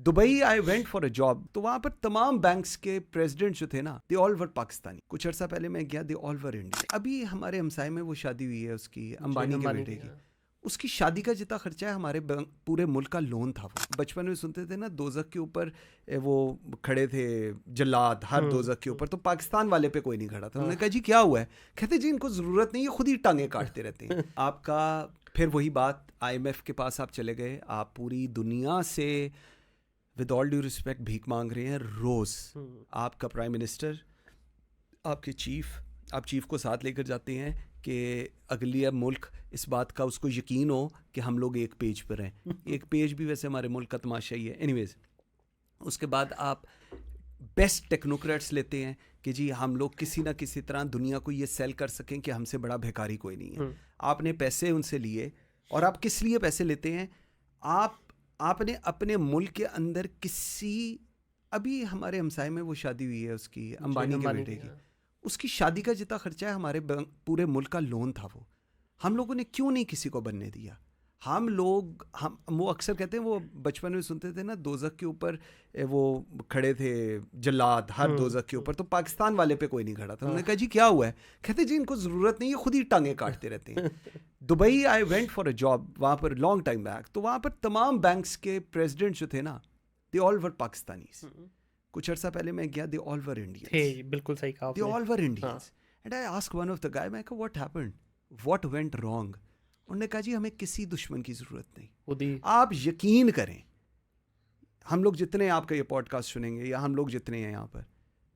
Dubai I went for a job, तो वहां पर तमाम बैंक्स के प्रेसिडेंट जो थे ना, दे ऑल वर पाकिस्तानी। कुछ अर्सा पहले मैं गया, दे ऑल वर इंडिया। अभी हमारे हमसाए में वो शादी हुई है उसकी, अंबानी के बेटे की। उसकी शादी का जितना खर्चा है हमारे पूरे मुल्क का लोन था। वो बचपन में सुनते थे ना, दोजक के ऊपर वो खड़े थे जल्लाद, हर दोजक के ऊपर, तो पाकिस्तान वाले पे कोई नहीं खड़ा था। उन्होंने कहा जी क्या हुआ है? कहते जी इनको ज़रूरत नहीं है, खुद ही टांगे काटते रहते हैं। आपका फिर वही बात, IMF के पास आप चले गए, आप पूरी दुनिया से विद ऑल ड्यू रिस्पेक्ट भीख मांग रहे हैं रोज़। आपका प्राइम मिनिस्टर, आपके चीफ, आप चीफ को साथ लेकर जाते हैं कि अगली अब मुल्क इस बात का उसको यकीन हो कि हम लोग एक पेज पर हैं। एक पेज भी वैसे हमारे मुल्क का तमाशा ही है। एनीवेज, उसके बाद आप बेस्ट टेक्नोक्रेट्स लेते हैं कि जी हम लोग किसी ना किसी तरह दुनिया को ये सेल कर सकें कि हमसे बड़ा भिखारी कोई नहीं है। आपने पैसे उनसे लिए, और आप किस लिए पैसे लेते हैं? आपने अपने मुल्क के अंदर किसी, अभी हमारे हमसाए में वो शादी हुई है उसकी, अंबानी के बेटे की। उसकी शादी का जितना खर्चा है हमारे पूरे मुल्क का लोन था। वो हम लोगों ने क्यों नहीं किसी को बनने दिया? हम वो अक्सर कहते हैं, वो बचपन में सुनते थे ना, दोजक के ऊपर वो खड़े थे जल्लाद, हर दोजक के ऊपर, तो पाकिस्तान वाले पे कोई नहीं खड़ा था। उन्होंने कहा जी क्या हुआ है? कहते जी इनको ज़रूरत नहीं है, खुद ही टांगे काटते रहते हैं। Dubai I went for a job, वहाँ पर लॉन्ग टाइम बैक, तो वहाँ पर तमाम बैंक्स के प्रेसिडेंट जो थे ना, दे ऑल वर पाकिस्तानीज। कुछ अर्सा पहले मैं गया, दे ऑल वर इंडियंस। बिल्कुल सही कहा they all were Indians. And I ask one of the guy, मैं कहा what happened, what went wrong? उन्होंने कहा जी हमें किसी दुश्मन की ज़रूरत नहीं। आप यकीन करें, हम लोग जितने आपका ये पॉडकास्ट सुनेंगे या हम लोग जितने हैं यहाँ पर,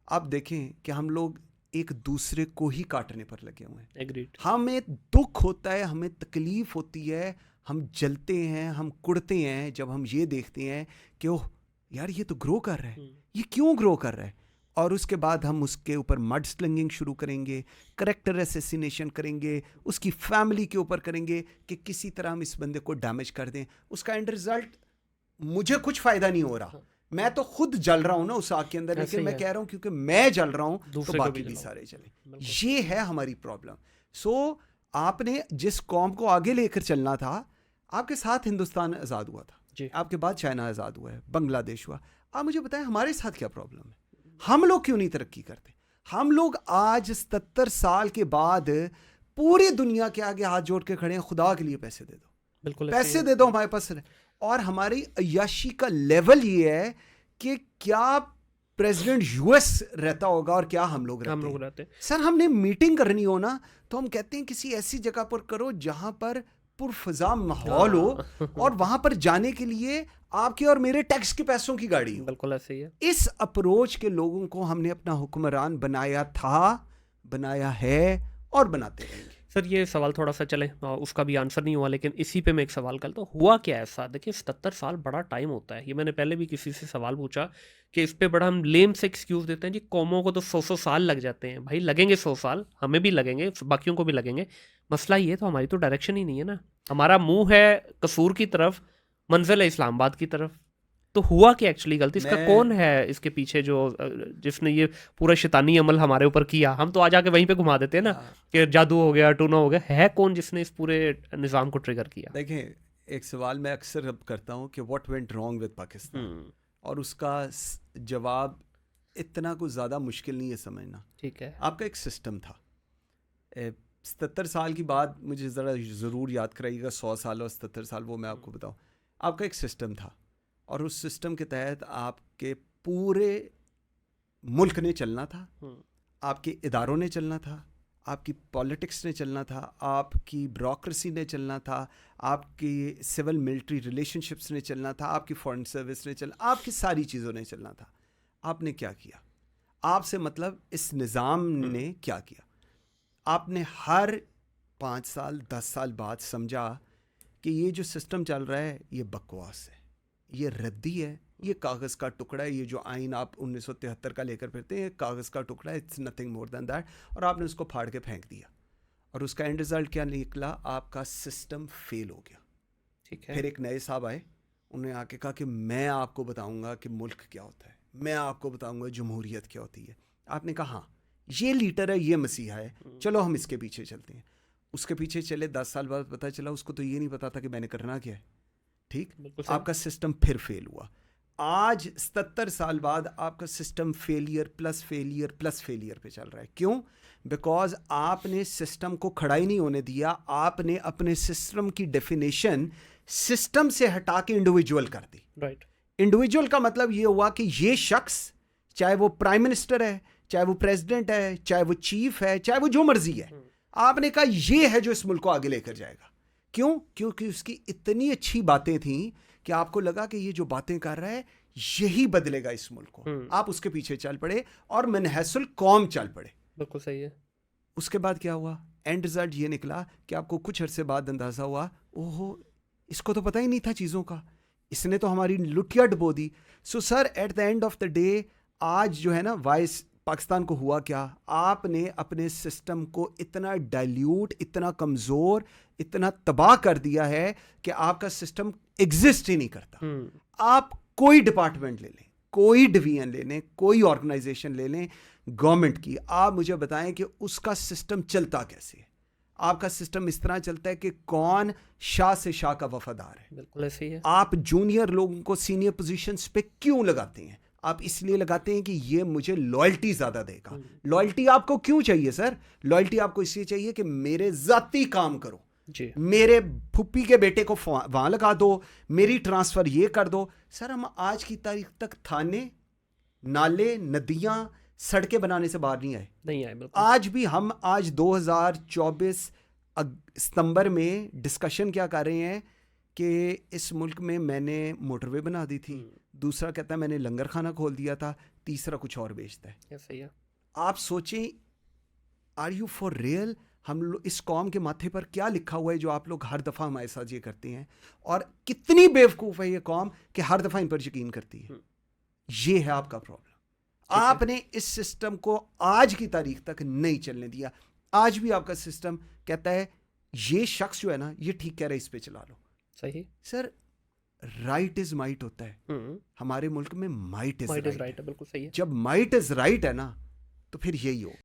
आप देखें कि हम लोग एक दूसरे को ही काटने पर लगे हुए हैं। Agreed. हमें दुख होता है, हमें तकलीफ होती है, हम जलते हैं, हम कुड़ते हैं जब हम ये देखते हैं कि ओह यार ये तो ग्रो कर रहा है, ये क्यों ग्रो कर रहा है? और उसके बाद हम उसके ऊपर मड स्लिंगिंग शुरू करेंगे, करेक्टर असैसिनेशन करेंगे, उसकी फैमिली के ऊपर करेंगे कि किसी तरह हम इस बंदे को डैमेज कर दें। उसका एंड रिजल्ट, मुझे कुछ फ़ायदा नहीं हो रहा, मैं तो खुद जल रहा हूँ ना उस आग के अंदर, लेकिन मैं कह रहा हूँ क्योंकि मैं जल रहा हूँ तो बाकी भी सारे जलें। ये है हमारी प्रॉब्लम। सो आपने जिस कौम को आगे लेकर चलना था, आपके साथ हिंदुस्तान आज़ाद हुआ था, आपके बाद चाइना आज़ाद हुआ है, बांग्लादेश हुआ। आप मुझे बताएं हमारे साथ क्या प्रॉब्लम है? हम लोग क्यों नहीं तरक्की करते? हम लोग आज 77 साल के बाद पूरी दुनिया के आगे हाथ जोड़ के खड़े हैं, खुदा के लिए पैसे दे दो, बिल्कुल पैसे दे दो हमारे पास। और हमारी अय्याशी का लेवल ये है कि क्या प्रेसिडेंट US रहता होगा और क्या हम लोग रहते हैं। सर हमने मीटिंग करनी हो ना, तो हम कहते हैं किसी ऐसी जगह पर करो जहां पर पुरफजा माहौल हो, और वहां पर जाने के लिए आपके और मेरे टैक्स के पैसों की गाड़ी हो। बिल्कुल ऐसे ही है। इस अप्रोच के लोगों को हमने अपना हुक्मरान बनाया था, बनाया है और बनाते रहेंगे। सर ये सवाल थोड़ा सा चले, उसका भी आंसर नहीं हुआ, लेकिन इसी पे मैं एक सवाल करता हूँ। हुआ क्या ऐसा? देखिए 77 साल बड़ा टाइम होता है। ये मैंने पहले भी किसी से सवाल पूछा कि इस पे बड़ा हम लेम से एक्सक्यूज़ देते हैं जी, कौमों को तो 100 साल लग जाते हैं। भाई लगेंगे 100 साल, हमें भी लगेंगे, बाकियों को भी लगेंगे। मसला ये तो हमारी तो डायरेक्शन ही नहीं है ना। हमारा मुंह है कसूर की तरफ, मंजिल है इस्लामाबाद की तरफ। तो हुआ क्या एक्चुअली गलती? इसका कौन है इसके पीछे जो जिसने ये पूरा शैतानी अमल हमारे ऊपर किया? हम तो आज आके वहीं पे घुमा देते हैं ना कि जादू हो गया, टूना हो गया। है कौन जिसने इस पूरे निज़ाम को ट्रिगर किया? देखें, एक सवाल मैं अक्सर अब करता हूँ कि what went wrong with Pakistan, और उसका जवाब इतना कुछ ज़्यादा मुश्किल नहीं है समझना। ठीक है, आपका एक सिस्टम था। 77 साल की बात मुझे ज़रा ज़रूर याद कराइएगा, 100 साल और 77 साल वो मैं आपको बताऊँ। आपका एक सिस्टम था, और उस सिस्टम के तहत आपके पूरे मुल्क ने चलना था, आपके इदारों ने चलना था, आपकी पॉलिटिक्स ने चलना था, आपकी ब्यूरोक्रेसी ने चलना था, आपकी सिविल मिलिट्री रिलेशनशिप्स ने चलना था, आपकी फॉरेन सर्विस ने चलना, आपकी सारी चीज़ों ने चलना था। आपने क्या किया? आपसे मतलब इस निज़ाम ने क्या किया? आपने हर 5 साल 10 साल बाद समझा कि ये जो सिस्टम चल रहा है ये बकवास है, ये रद्दी है, ये कागज़ का टुकड़ा है। ये जो आइन आप 1973 का लेकर फिरते हैं, कागज़ का टुकड़ा है, it's nothing more than that. और आपने उसको फाड़ के फेंक दिया, और उसका एंड रिज़ल्ट क्या निकला? आपका सिस्टम फेल हो गया। ठीक है। फिर एक नए साहब आए, उन्होंने आके कहा कि मैं आपको बताऊंगा कि मुल्क क्या होता है, मैं आपको बताऊंगा जमहूरियत क्या होती है। आपने कहा हाँ ये लीडर है, ये मसीहा है, चलो हम इसके पीछे चलते हैं। उसके पीछे चले, 10 साल बाद पता चला उसको तो ये नहीं पता था कि मैंने करना क्या है। ठीक, आपका सिस्टम फिर फेल हुआ। आज 77 साल बाद आपका system failure plus failure plus failure पे चल रहा है। क्यों? बिकॉज आपने सिस्टम को खड़ा ही नहीं होने दिया। आपने अपने सिस्टम की डेफिनेशन सिस्टम से हटा के इंडिविजुअल कर दी। राइट। इंडिविजुअल का मतलब ये हुआ कि ये शख्स, चाहे वो प्राइम मिनिस्टर है, चाहे वो प्रेसिडेंट है, चाहे वो चीफ है, चाहे वो जो मर्जी है, आपने कहा ये है जो इस मुल्क को आगे लेकर जाएगा। क्यों? क्योंकि उसकी इतनी अच्छी बातें थी कि आपको लगा कि ये जो बातें कर रहा है यही बदलेगा इस मुल्क को। आप उसके पीछे चल पड़े और मनहसुल कौम चल पड़े। बिल्कुल सही है। उसके बाद क्या हुआ? एंड रिजल्ट ये निकला कि आपको कुछ अरसे बाद अंदाजा हुआ, ओहो इसको तो पता ही नहीं था चीज़ों का, इसने तो हमारी लुटिया डुबो दी। So sir, at the end of the day आज जो है ना, वाइस पाकिस्तान को हुआ क्या? आपने अपने सिस्टम को इतना डाइल्यूट, इतना कमज़ोर, इतना तबाह कर दिया है कि आपका सिस्टम एग्जिस्ट ही नहीं करता। आप कोई डिपार्टमेंट ले लें, कोई डिवीजन ले लें, कोई ऑर्गेनाइजेशन ले लें गवर्नमेंट की, आप मुझे बताएं कि उसका सिस्टम चलता कैसे है। आपका सिस्टम इस तरह चलता है कि कौन शाह से शाह का वफादार है। बिल्कुल ऐसे ही है। आप जूनियर लोगों को सीनियर पोजीशंस पे क्यों लगाते हैं? आप इसलिए लगाते हैं कि ये मुझे लॉयल्टी ज़्यादा देगा। लॉयल्टी आपको क्यों चाहिए सर? लॉयल्टी आपको इसलिए चाहिए कि मेरे ज़ाती काम करो जी। मेरे फुप्पी के बेटे को वहाँ लगा दो, मेरी ट्रांसफ़र ये कर दो। सर, हम आज की तारीख तक थाने, नाले, नदियाँ, सड़कें बनाने से बाहर नहीं आए। बिल्कुल। आज भी हम आज 2024 सितंबर में डिस्कशन क्या कर रहे हैं कि इस मुल्क में मैंने मोटरवे बना दी थी, दूसरा कहता है मैंने लंगर खाना खोल दिया था, तीसरा कुछ और बेचता है। ऐसे ही है। आप सोचें, आर यू फॉर रियल? हम लोग इस कौम के माथे पर क्या लिखा हुआ है जो आप लोग हर दफ़ा हमारे साथ ये करते हैं? और कितनी बेवकूफ़ है ये कौम कि हर दफ़ा इन पर यकीन करती है। ये है आपका प्रॉब्लम। आपने इस सिस्टम को आज की तारीख तक नहीं चलने दिया। आज भी आपका सिस्टम कहता है ये शख्स जो है ना, ये ठीक कह रहा है, इस पे चला लो। सही। सर, राइट इज माइट होता है। हमारे मुल्क में माइट इज राइट है। बिल्कुल सही है। जब माइट इज राइट है ना, तो फिर यही हो।